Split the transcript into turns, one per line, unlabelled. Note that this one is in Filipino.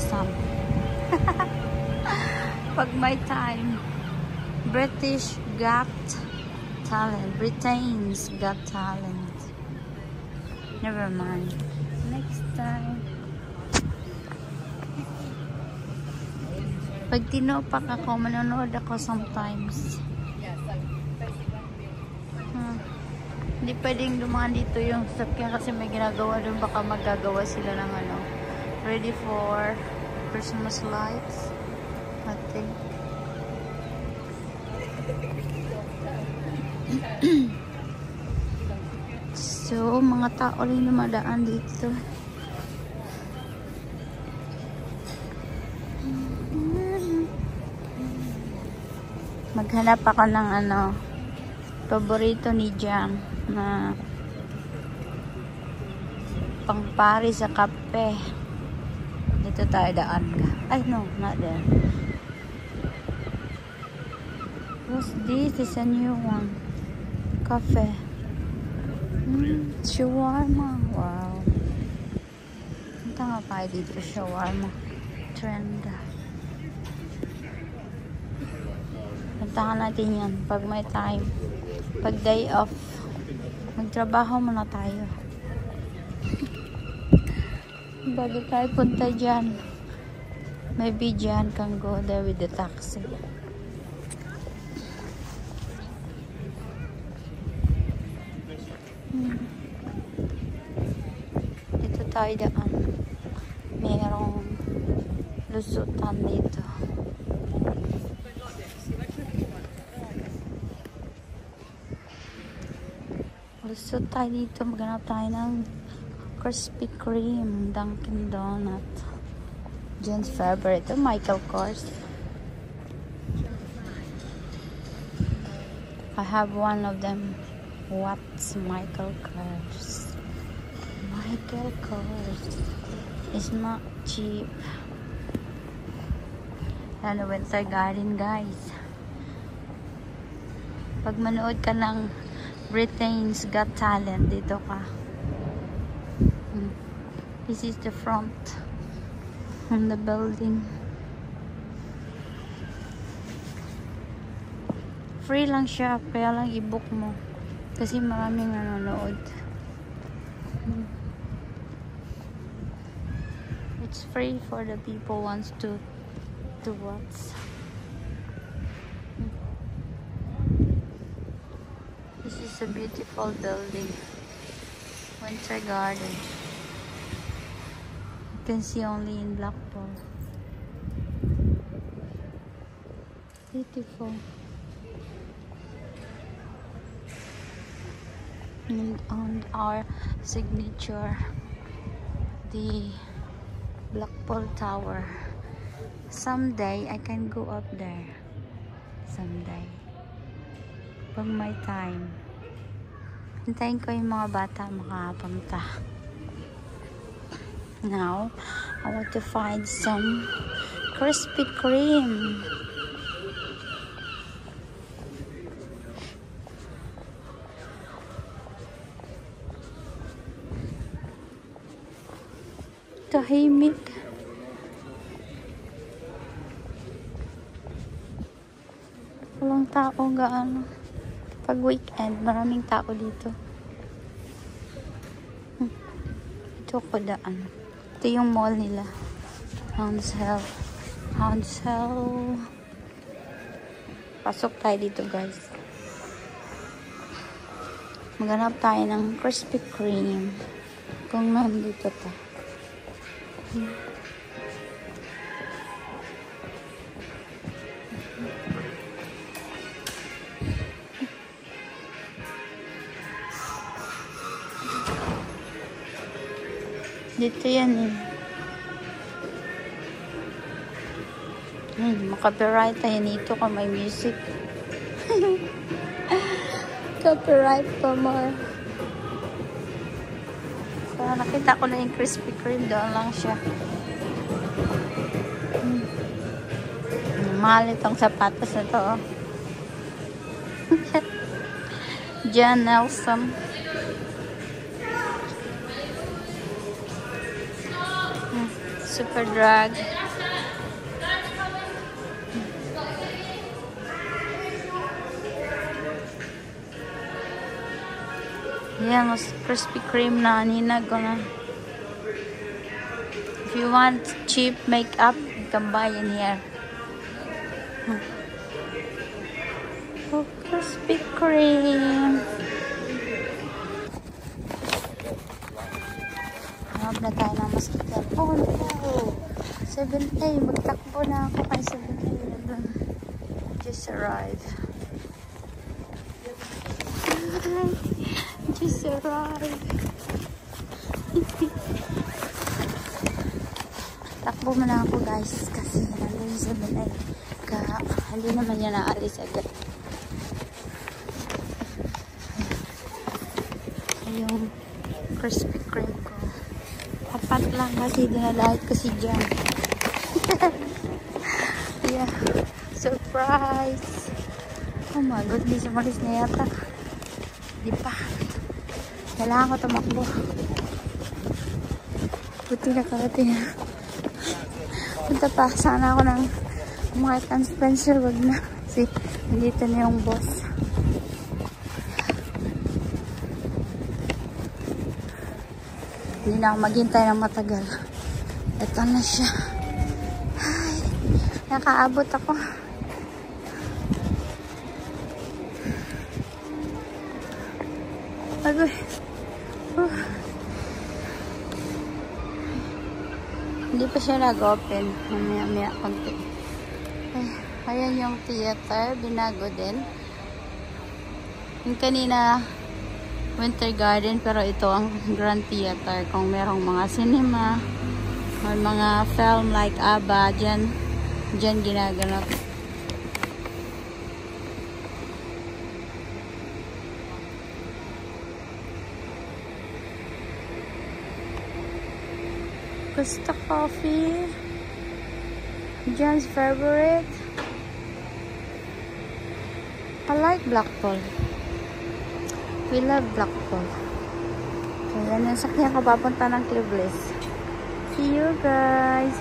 some. Pag may time. British Got Talent. Britain's Got Talent. Never mind. Next time. Pag tinopak ako, manonood ako sometimes. Hindi pwedeng dumaan dito yung sasakyan kasi may ginagawa doon. Baka magagawa sila ng ano, ready for Christmas lights. I think. So, mga tao rin dumadaan dito. Maghanap ako ng ano, paborito ni Jam na pangpari sa kape. Dito tayo daan ka. Ay, no, not there. What's this? It's a new one. Cafe. Shawarma. Wow. Punta nga tayo dito. Shawarma. Trend. Puntahan natin yan pag may time. Pag day off. Magtrabaho muna tayo. Bago tayo punta dyan. Maybe dyan can go there with the taxi. Dito tayo daan. Merong lusutan dito. Lusot tayo dito. Maghanap tayo ng Krispy Kreme, Dunkin Donut. Jen's favorite. Ito, Michael Kors. I have one of them. What's Michael Kors? Michael Kors. It's not cheap. Ano, Winter Garden, guys. Pag manood ka ng Britain's Got Talent, dito ka. This is the front of the building. Free lang siya, kaya lang i-book mo. Kasi maraming nanonood. It's free for the people wants to watch. This is a beautiful building. Winter Garden. You can see only in Blackpool. Beautiful. And on our signature, the Blackpool Tower. Someday I can go up there. Someday. Pag may time. Hintayin ko yung mga bata makapunta. Now, I want to find some Krispy Kreme. Tahimik. Walang tao gaano. Pag weekend, maraming tao dito. Ito ko daan. Ito yung mall nila. Hounslow. Pasok tayo dito, guys. Maghanap tayo ng Krispy Kreme. Kung nandito ta. Dito yan eh. Makapiright tayo nito kung may music. Copyright pa more. So, nakita ko na yung Krispy Kreme. Doon lang siya. Mahal itong sapatos na to. John Nelson. Super drag. Yeah, mas Krispy Kreme na. Ninag ko na. If you want cheap makeup, you can buy in here. Oh, Krispy Kreme. Hanap na tayo ng masakyan. Oh no! 7A. Magtakbo na ako kay 7A. Just arrived. Just arrived. Takbo muna ako guys kasi nandun sa binay. Hindi naman yan naalis agad. Yung Krispy Kreme ko. Apat lang kasi dinalahit ko si Jan. Yeah. Surprise! Oh my God, di sumalis na yata. Di pa. Kailangan ko tumakbo. Buti na karating. Punta pa. Sana ako ng Mark and Spencer. Wag na. Kasi nandito na yung boss. Hindi na ako maghintay ng matagal. Ito na siya. Ay, nakaabot ako. Agoy. Hindi pa siya nag-open. Mamaya konti. Ayan yung theater. Binago din. Yung kanina Winter Garden, pero ito ang Grand Theater. Kung merong mga cinema or mga film like ABBA, dyan ginaganap. Costa Coffee, John's favorite. I like Blackpool. We love Blackpool. So, yan yung sakyan ko papunta ng Cleveland. See you guys!